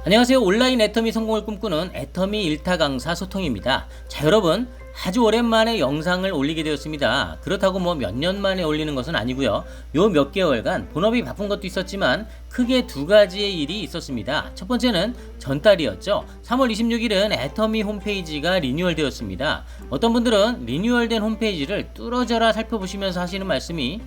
안녕하세요. 온라인 애터미 성공을 꿈꾸는 애터미 일타 강사 소통입니다. 자, 여러분 아주 오랜만에 영상을 올리게 되었습니다. 그렇다고 뭐 몇 년 만에 올리는 것은 아니고요. 요 몇 개월간 본업이 바쁜 것도 있었지만 크게 두 가지의 일이 있었습니다. 첫 번째는 전달이었죠. 3월 26일은 애터미 홈페이지가 리뉴얼 되었습니다. 어떤 분들은 리뉴얼된 홈페이지를 뚫어져라 살펴보시면서 하시는 말씀이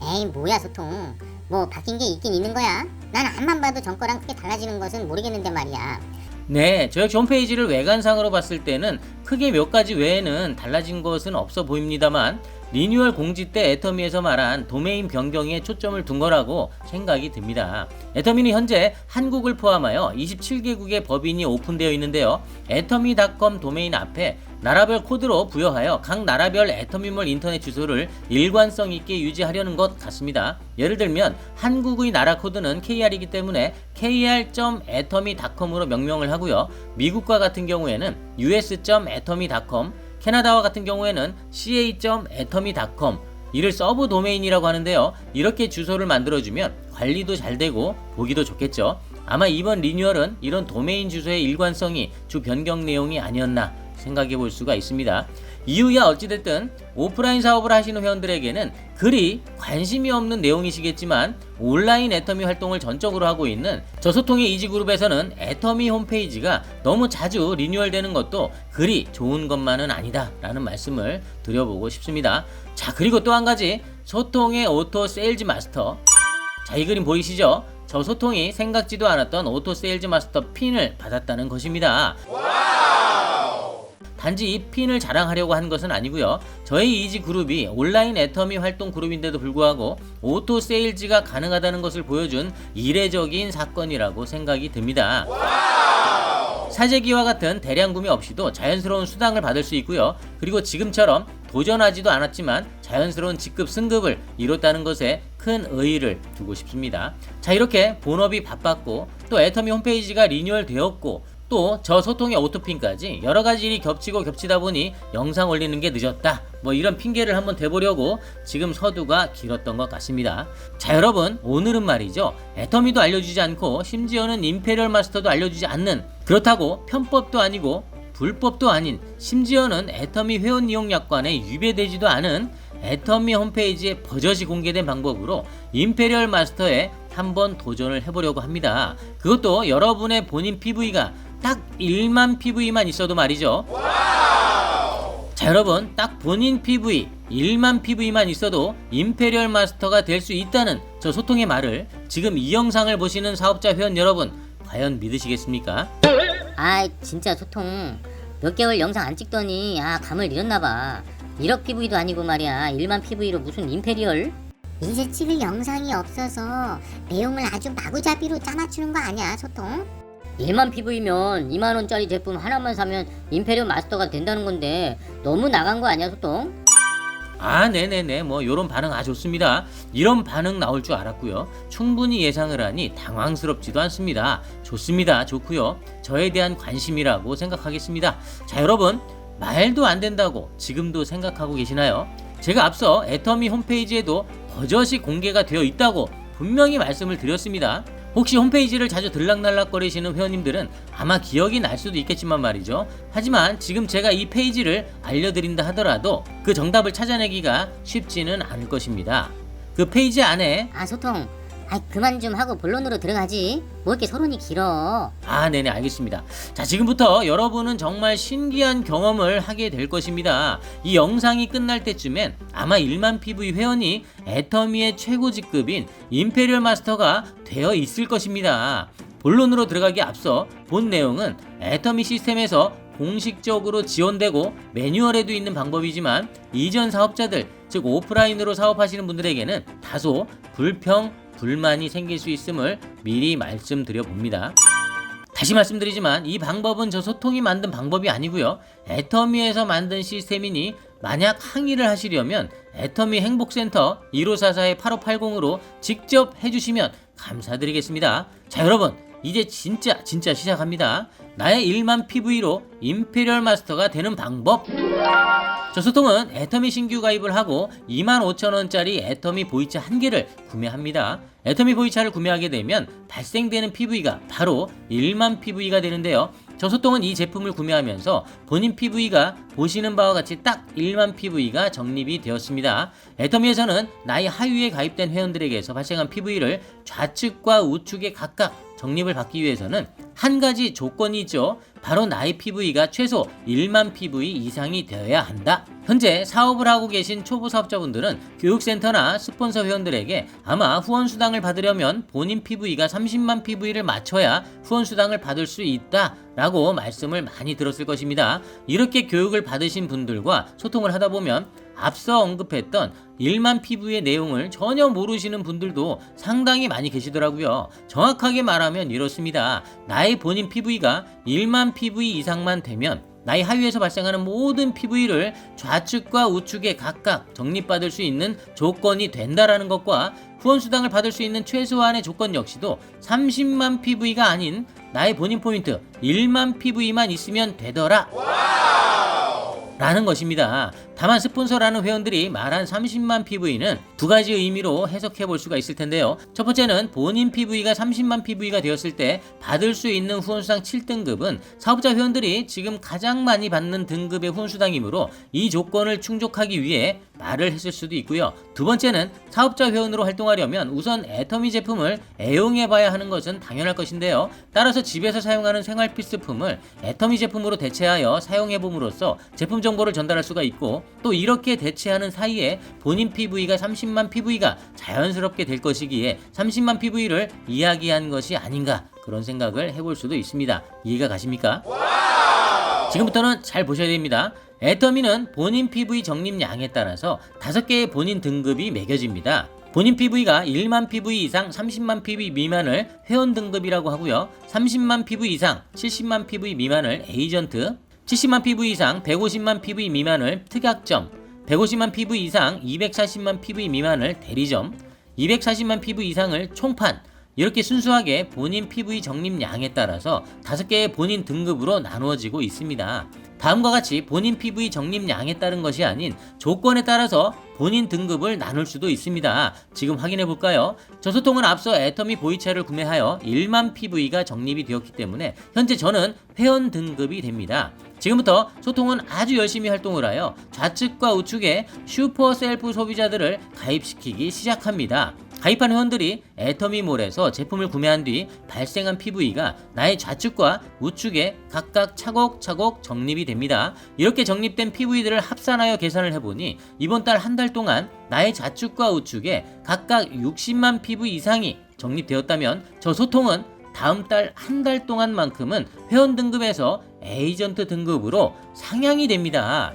에이 뭐야 소통, 뭐 바뀐 게 있긴 있는 거야? 난 앞만 봐도 전 거랑 크게 달라지는 것은 모르겠는데 말이야. 네, 저 역시 홈페이지를 외관상으로 봤을 때는 크게 몇 가지 외에는 달라진 것은 없어 보입니다만 리뉴얼 공지 때 애터미에서 말한 도메인 변경에 초점을 둔 거라고 생각이 듭니다. 애터미는 현재 한국을 포함하여 27개국의 법인이 오픈되어 있는데요. 애터미닷컴 도메인 앞에 나라별 코드로 부여하여 각 나라별 애터미몰 인터넷 주소를 일관성 있게 유지하려는 것 같습니다. 예를 들면 한국의 나라 코드는 KR이기 때문에 kr.atomy.com으로 명명을 하고요. 미국과 같은 경우에는 us.atomy.com, 캐나다와 같은 경우에는 ca.atomy.com, 이를 서브 도메인이라고 하는데요. 이렇게 주소를 만들어주면 관리도 잘 되고 보기도 좋겠죠. 아마 이번 리뉴얼은 이런 도메인 주소의 일관성이 주 변경 내용이 아니었나 생각해 볼 수가 있습니다. 이유야 어찌됐든 오프라인 사업을 하시는 회원들에게는 그리 관심이 없는 내용이시겠지만 온라인 애터미 활동을 전적으로 하고 있는 저소통의 이지그룹에서는 애터미 홈페이지가 너무 자주 리뉴얼되는 것도 그리 좋은 것만은 아니다 라는 말씀을 드려보고 싶습니다. 자, 그리고 또 한 가지, 소통의 오토 세일즈 마스터. 자, 이 그림 보이시죠? 저 소통이 생각지도 않았던 오토 세일즈 마스터 핀을 받았다는 것입니다. 단지 이 핀을 자랑하려고 한 것은 아니고요. 저희 이지 그룹이 온라인 애터미 활동 그룹인데도 불구하고 오토 세일즈가 가능하다는 것을 보여준 이례적인 사건이라고 생각이 듭니다. 사재기와 같은 대량 구매 없이도 자연스러운 수당을 받을 수 있고요. 그리고 지금처럼 도전하지도 않았지만 자연스러운 직급 승급을 이뤘다는 것에 큰 의의를 두고 싶습니다. 자, 이렇게 본업이 바빴고 또 애터미 홈페이지가 리뉴얼 되었고 또 저 소통의 오토핀까지 여러가지 일이 겹치다 보니 영상 올리는 게 늦었다, 뭐 이런 핑계를 한번 대보려고 지금 서두가 길었던 것 같습니다. 자, 여러분 오늘은 말이죠, 애터미도 알려주지 않고 심지어는 임페리얼 마스터도 알려주지 않는, 그렇다고 편법도 아니고 불법도 아닌, 심지어는 애터미 회원 이용 약관에 위배되지도 않은 애터미 홈페이지에 버젓이 공개된 방법으로 임페리얼 마스터에 한번 도전을 해보려고 합니다. 그것도 여러분의 본인 PV가 딱 1만 PV만 있어도 말이죠. 자, 여러분 딱 본인 PV 1만 PV만 있어도 임페리얼 마스터가 될 수 있다는 저 소통의 말을 지금 이 영상을 보시는 사업자 회원 여러분 과연 믿으시겠습니까? 아 진짜 소통, 몇 개월 영상 안 찍더니 감을 잃었나봐. 1억 PV도 아니고 말이야 1만 PV로 무슨 임페리얼? 이제 찍을 영상이 없어서 내용을 아주 마구잡이로 짜맞추는 거 아니야 소통? 1만 PV면 2만원짜리 제품 하나만 사면 임페리얼 마스터가 된다는 건데 너무 나간 거 아니야 소통? 네네네, 뭐 요런 반응 좋습니다. 이런 반응 나올 줄 알았고요. 충분히 예상을 하니 당황스럽지도 않습니다. 좋습니다. 좋고요. 저에 대한 관심이라고 생각하겠습니다. 자, 여러분 말도 안 된다고 지금도 생각하고 계시나요? 제가 앞서 애터미 홈페이지에도 버젓이 공개가 되어 있다고 분명히 말씀을 드렸습니다. 혹시 홈페이지를 자주 들락날락거리시는 회원님들은 아마 기억이 날 수도 있겠지만 말이죠. 하지만 지금 제가 이 페이지를 알려드린다 하더라도 그 정답을 찾아내기가 쉽지는 않을 것입니다. 그 페이지 안에 소통, 그만 좀 하고 본론으로 들어가지. 뭐 이렇게 서론이 길어. 네네, 알겠습니다. 자, 지금부터 여러분은 정말 신기한 경험을 하게 될 것입니다. 이 영상이 끝날 때쯤엔 아마 1만 PV 회원이 애터미의 최고 직급인 임페리얼 마스터가 되어 있을 것입니다. 본론으로 들어가기 앞서 본 내용은 애터미 시스템에서 공식적으로 지원되고 매뉴얼에도 있는 방법이지만 이전 사업자들, 즉 오프라인으로 사업하시는 분들에게는 다소 불만이 생길 수 있음을 미리 말씀드려 봅니다. 다시 말씀드리지만 이 방법은 저 소통이 만든 방법이 아니고요. 애터미에서 만든 시스템이니 만약 항의를 하시려면 애터미 행복센터 1544-8580으로 직접 해주시면 감사드리겠습니다. 자, 여러분 이제 진짜 시작합니다. 나의 1만 PV로 임페리얼 마스터가 되는 방법. 저 소통은 애터미 신규 가입을 하고 25,000원짜리 애터미 보이차 1개를 구매합니다. 애터미 보이차를 구매하게 되면 발생되는 PV가 바로 1만 PV가 되는데요. 저 소통은 이 제품을 구매하면서 본인 PV가 보시는 바와 같이 딱 1만 PV가 적립이 되었습니다. 애터미에서는 나이 하위에 가입된 회원들에게서 발생한 PV를 좌측과 우측에 각각 적립을 받기 위해서는 한 가지 조건이 있죠. 바로 나의 PV가 최소 1만 PV 이상이 되어야 한다. 현재 사업을 하고 계신 초보 사업자분들은 교육센터나 스폰서 회원들에게 아마 후원수당을 받으려면 본인 PV가 30만 PV를 맞춰야 후원수당을 받을 수 있다 라고 말씀을 많이 들었을 것입니다. 이렇게 교육을 받으신 분들과 소통을 하다 보면 앞서 언급했던 1만 PV의 내용을 전혀 모르시는 분들도 상당히 많이 계시더라고요. 정확하게 말하면 이렇습니다. 나의 본인 PV가 1만 PV 이상만 되면 나의 하위에서 발생하는 모든 PV를 좌측과 우측에 각각 적립받을 수 있는 조건이 된다라는 것과 후원수당을 받을 수 있는 최소한의 조건 역시도 30만 PV가 아닌 나의 본인 포인트 1만 PV만 있으면 되더라 라는 것입니다. 다만 스폰서라는 회원들이 말한 30만 PV는 두 가지 의미로 해석해 볼 수가 있을 텐데요. 첫 번째는 본인 PV가 30만 PV가 되었을 때 받을 수 있는 후원수당 7등급은 사업자 회원들이 지금 가장 많이 받는 등급의 후원수당이므로 이 조건을 충족하기 위해 말을 했을 수도 있고요. 두 번째는 사업자 회원으로 활동하려면 우선 애터미 제품을 애용해 봐야 하는 것은 당연할 것인데요. 따라서 집에서 사용하는 생활 필수품을 애터미 제품으로 대체하여 사용해 봄으로써 제품 정보를 전달할 수가 있고 또 이렇게 대체하는 사이에 본인 PV가 30만 PV가 자연스럽게 될 것이기에 30만 PV를 이야기한 것이 아닌가 그런 생각을 해볼 수도 있습니다. 이해가 가십니까? 지금부터는 잘 보셔야 됩니다. 애터미는 본인 PV 적립량에 따라서 5개의 본인 등급이 매겨집니다. 본인 PV가 1만 PV 이상 30만 PV 미만을 회원 등급이라고 하고요. 30만 PV 이상 70만 PV 미만을 에이전트, 70만 PV 이상 150만 PV 미만을 특약점, 150만 PV 이상 240만 PV 미만을 대리점, 240만 PV 이상을 총판, 이렇게 순수하게 본인 PV 적립량에 따라서 5개의 본인 등급으로 나누어지고 있습니다. 다음과 같이 본인 PV 적립량에 따른 것이 아닌 조건에 따라서 본인 등급을 나눌 수도 있습니다. 지금 확인해 볼까요? 저 소통은 앞서 애터미 보이차를 구매하여 1만 PV가 적립이 되었기 때문에 현재 저는 회원 등급이 됩니다. 지금부터 소통은 아주 열심히 활동을 하여 좌측과 우측에 슈퍼 셀프 소비자들을 가입시키기 시작합니다. 가입한 회원들이 애터미몰에서 제품을 구매한 뒤 발생한 PV가 나의 좌측과 우측에 각각 차곡차곡 적립이 됩니다. 이렇게 적립된 PV들을 합산하여 계산을 해보니 이번 달 한 달 동안 나의 좌측과 우측에 각각 60만 PV 이상이 적립되었다면 저 소통은 다음 달 한 달 동안만큼은 회원 등급에서 에이전트 등급으로 상향이 됩니다.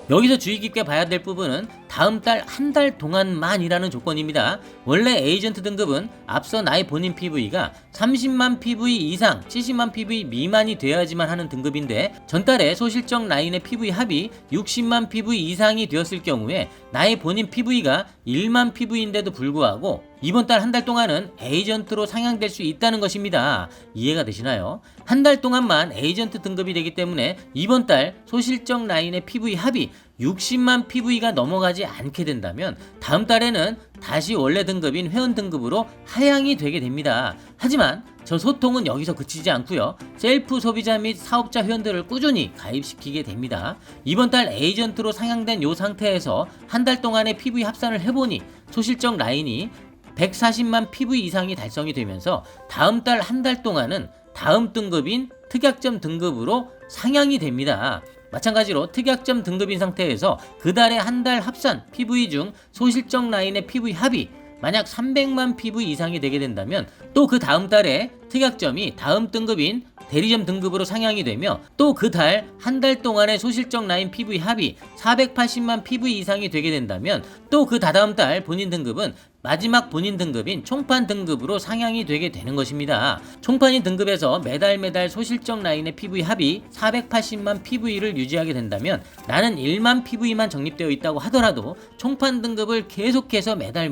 여기서 주의 깊게 봐야 될 부분은 다음 달 한 달 동안만이라는 조건입니다. 원래 에이전트 등급은 앞서 나의 본인 PV가 30만 PV 이상 70만 PV 미만이 되어야지만 하는 등급인데 전달에 소실적 라인의 PV 합이 60만 PV 이상이 되었을 경우에 나의 본인 PV가 1만 PV인데도 불구하고 이번 달 한 달 동안은 에이전트로 상향될 수 있다는 것입니다. 이해가 되시나요? 한 달 동안만 에이전트 등급이 되기 때문에 이번 달 소실적 라인의 PV 합이 60만 PV가 넘어가지 않게 된다면 다음 달에는 다시 원래 등급인 회원 등급으로 하향이 되게 됩니다. 하지만 저 소통은 여기서 그치지 않고요. 셀프 소비자 및 사업자 회원들을 꾸준히 가입시키게 됩니다. 이번 달 에이전트로 상향된 이 상태에서 한 달 동안의 PV 합산을 해보니 소실적 라인이 140만 PV 이상이 달성이 되면서 다음 달 한 달 동안은 다음 등급인 특약점 등급으로 상향이 됩니다. 마찬가지로 특약점 등급인 상태에서 그 달에 한 달 합산 PV 중 소실적 라인의 PV 합이 만약 300만 PV 이상이 되게 된다면 또 그 다음 달에 특약점이 다음 등급인 대리점 등급으로 상향이 되며 또 그 달 한 달 동안의 소실적 라인 PV 합이 480만 PV 이상이 되게 된다면 또 그 다다음 달 본인 등급은 마지막 본인 등급인 총판 등급으로 상향이 되게 되는 것입니다. 총판인 등급에서 매달 소실적 라인의 PV 합이 480만 PV를 유지하게 된다면 나는 1만 PV만 적립되어 있다고 하더라도 총판 등급을 계속해서 매달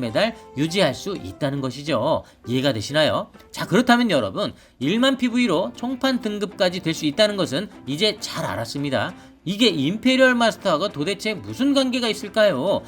유지할 수 있다는 것이죠. 이해가 되시나요? 자, 그렇다면 여러분 1만 PV로 총판 등급까지 될 수 있다는 것은 이제 잘 알았습니다. 이게 임페리얼 마스터하고 도대체 무슨 관계가 있을까요?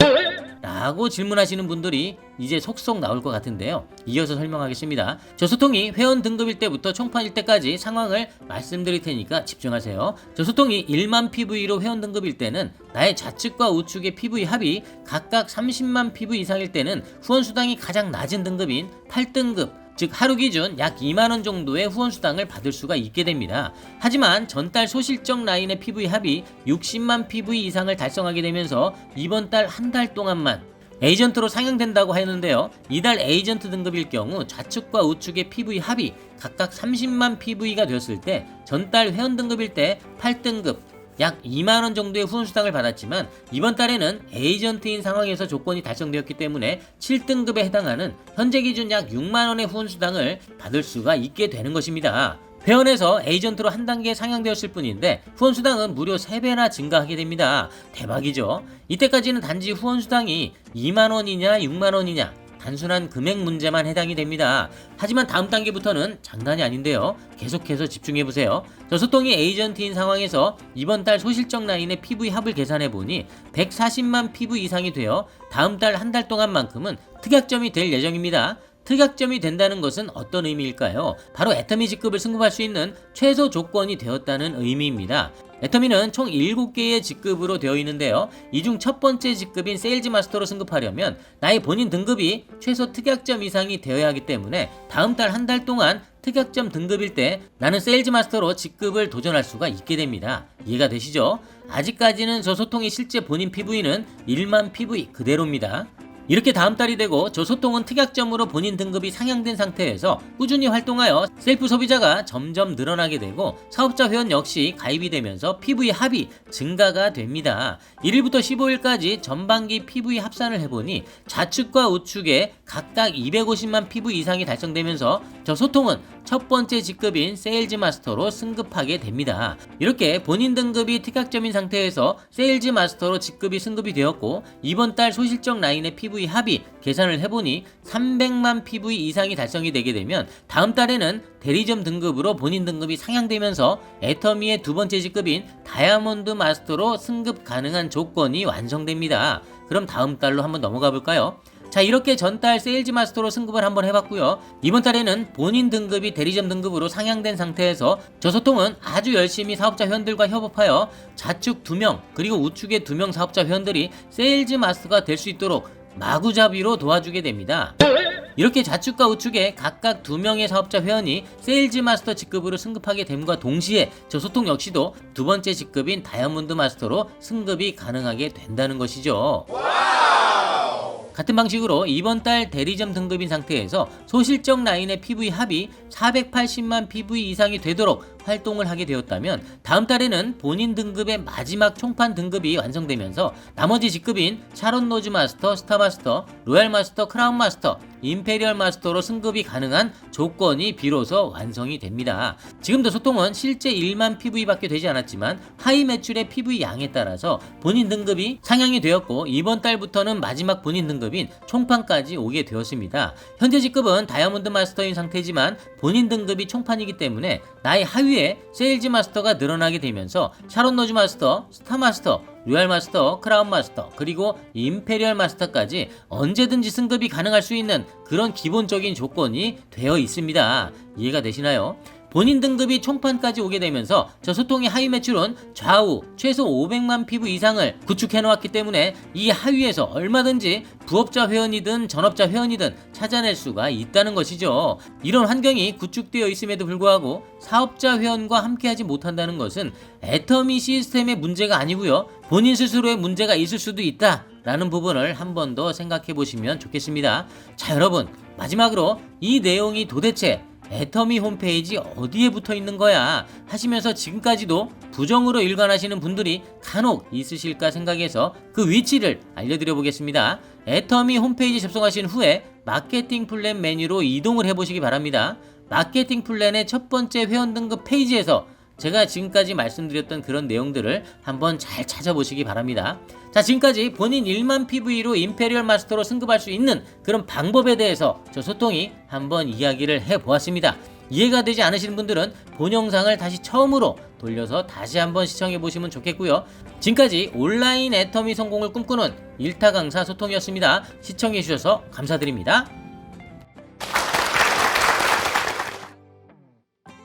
라고 질문하시는 분들이 이제 속속 나올 것 같은데요. 이어서 설명하겠습니다. 저 소통이 회원 등급일 때부터 총판일 때까지 상황을 말씀드릴 테니까 집중하세요. 저 소통이 1만 PV로 회원 등급일 때는 나의 좌측과 우측의 PV 합이 각각 30만 PV 이상일 때는 후원 수당이 가장 낮은 등급인 8등급, 즉 하루 기준 약 2만원 정도의 후원 수당을 받을 수가 있게 됩니다. 하지만 전달 소실적 라인의 PV 합이 60만 PV 이상을 달성하게 되면서 이번 달 한 달 동안만 에이전트로 상향된다고 하는데요. 이달 에이전트 등급일 경우 좌측과 우측의 PV 합이 각각 30만 PV가 되었을 때 전달 회원 등급일 때 8등급 약 2만원 정도의 후원 수당을 받았지만 이번 달에는 에이전트인 상황에서 조건이 달성되었기 때문에 7등급에 해당하는 현재 기준 약 6만원의 후원 수당을 받을 수가 있게 되는 것입니다. 회원에서 에이전트로 한 단계 상향되었을 뿐인데 후원 수당은 무려 3배나 증가하게 됩니다. 대박이죠. 이때까지는 단지 후원 수당이 2만원이냐 6만원이냐 단순한 금액 문제만 해당이 됩니다. 하지만 다음 단계부터는 장난이 아닌데요. 계속해서 집중해보세요. 저 소통이 에이전트인 상황에서 이번 달 소실적 라인의 PV 합을 계산해보니 140만 PV 이상이 되어 다음 달 한 달 동안만큼은 특약점이 될 예정입니다. 특약점이 된다는 것은 어떤 의미일까요? 바로 애터미 직급을 승급할 수 있는 최소 조건이 되었다는 의미입니다. 애터미는 총 7개의 직급으로 되어 있는데요. 이 중 첫 번째 직급인 세일즈 마스터로 승급하려면 나의 본인 등급이 최소 특약점 이상이 되어야 하기 때문에 다음 달 한 달 동안 특약점 등급일 때 나는 세일즈 마스터로 직급을 도전할 수가 있게 됩니다. 이해가 되시죠? 아직까지는 저 소통의 실제 본인 PV는 1만 PV 그대로입니다. 이렇게 다음 달이 되고 저 소통은 특약점으로 본인 등급이 상향된 상태에서 꾸준히 활동하여 셀프 소비자가 점점 늘어나게 되고 사업자 회원 역시 가입이 되면서 PV 합이 증가가 됩니다. 1일부터 15일까지 전반기 PV 합산을 해보니 좌측과 우측에 각각 250만 PV 이상이 달성되면서 저 소통은 첫 번째 직급인 세일즈 마스터로 승급하게 됩니다. 이렇게 본인 등급이 특약점인 상태에서 세일즈 마스터로 직급이 승급이 되었고 이번 달 소실적 라인의 PV 합이 계산을 해보니 300만 PV 이상이 달성이 되게 되면 다음 달에는 대리점 등급으로 본인 등급이 상향되면서 애터미의 두 번째 직급인 다이아몬드 마스터로 승급 가능한 조건이 완성됩니다. 그럼 다음 달로 한번 넘어가 볼까요? 자, 이렇게 전달 세일즈 마스터로 승급을 한번 해봤고요. 이번 달에는 본인 등급이 대리점 등급으로 상향된 상태에서 저 소통은 아주 열심히 사업자 회원들과 협업하여 좌측 2명 그리고 우측의 2명 사업자 회원들이 세일즈 마스터가 될 수 있도록 마구잡이로 도와주게 됩니다. 이렇게 좌측과 우측에 각각 2명의 사업자 회원이 세일즈 마스터 직급으로 승급하게 됨과 동시에 저 소통 역시도 두 번째 직급인 다이아몬드 마스터로 승급이 가능하게 된다는 것이죠. 같은 방식으로 이번 달 대리점 등급인 상태에서 소실적 라인의 PV 합이 480만 PV 이상이 되도록 활동을 하게 되었다면 다음 달에는 본인 등급의 마지막 총판 등급이 완성되면서 나머지 직급인 샤론 로즈 마스터, 스타 마스터, 로얄 마스터, 크라운 마스터, 임페리얼 마스터로 승급이 가능한 조건이 비로소 완성이 됩니다. 지금도 소통은 실제 1만 PV밖에 되지 않았지만 하이 매출의 PV 양에 따라서 본인 등급이 상향이 되었고 이번 달부터는 마지막 본인 등급인 총판까지 오게 되었습니다. 현재 직급은 다이아몬드 마스터인 상태지만 본인 등급이 총판이기 때문에 나의 하위에 세일즈 마스터가 늘어나게 되면서 샤론 로즈 마스터, 스타 마스터, 로얄 마스터, 크라운 마스터, 그리고 임페리얼 마스터까지 언제든지 승급이 가능할 수 있는 그런 기본적인 조건이 되어 있습니다. 이해가 되시나요? 본인 등급이 총판까지 오게 되면서 저 소통의 하위 매출은 좌우 최소 500만 PV 이상을 구축해 놓았기 때문에 이 하위에서 얼마든지 부업자 회원이든 전업자 회원이든 찾아낼 수가 있다는 것이죠. 이런 환경이 구축되어 있음에도 불구하고 사업자 회원과 함께하지 못한다는 것은 애터미 시스템의 문제가 아니고요. 본인 스스로의 문제가 있을 수도 있다 라는 부분을 한 번 더 생각해 보시면 좋겠습니다. 자, 여러분, 마지막으로 이 내용이 도대체 애터미 홈페이지 어디에 붙어 있는 거야 하시면서 지금까지도 부정으로 일관하시는 분들이 간혹 있으실까 생각해서 그 위치를 알려드려 보겠습니다. 애터미 홈페이지 접속하신 후에 마케팅 플랜 메뉴로 이동을 해보시기 바랍니다. 마케팅 플랜의 첫 번째 회원 등급 페이지에서 제가 지금까지 말씀드렸던 그런 내용들을 한번 잘 찾아보시기 바랍니다. 자, 지금까지 본인 1만 PV로 임페리얼 마스터로 승급할 수 있는 그런 방법에 대해서 저 소통이 한번 이야기를 해보았습니다. 이해가 되지 않으시는 분들은 본 영상을 다시 처음으로 돌려서 다시 한번 시청해 보시면 좋겠고요. 지금까지 온라인 애터미 성공을 꿈꾸는 일타 강사 소통이었습니다. 시청해 주셔서 감사드립니다.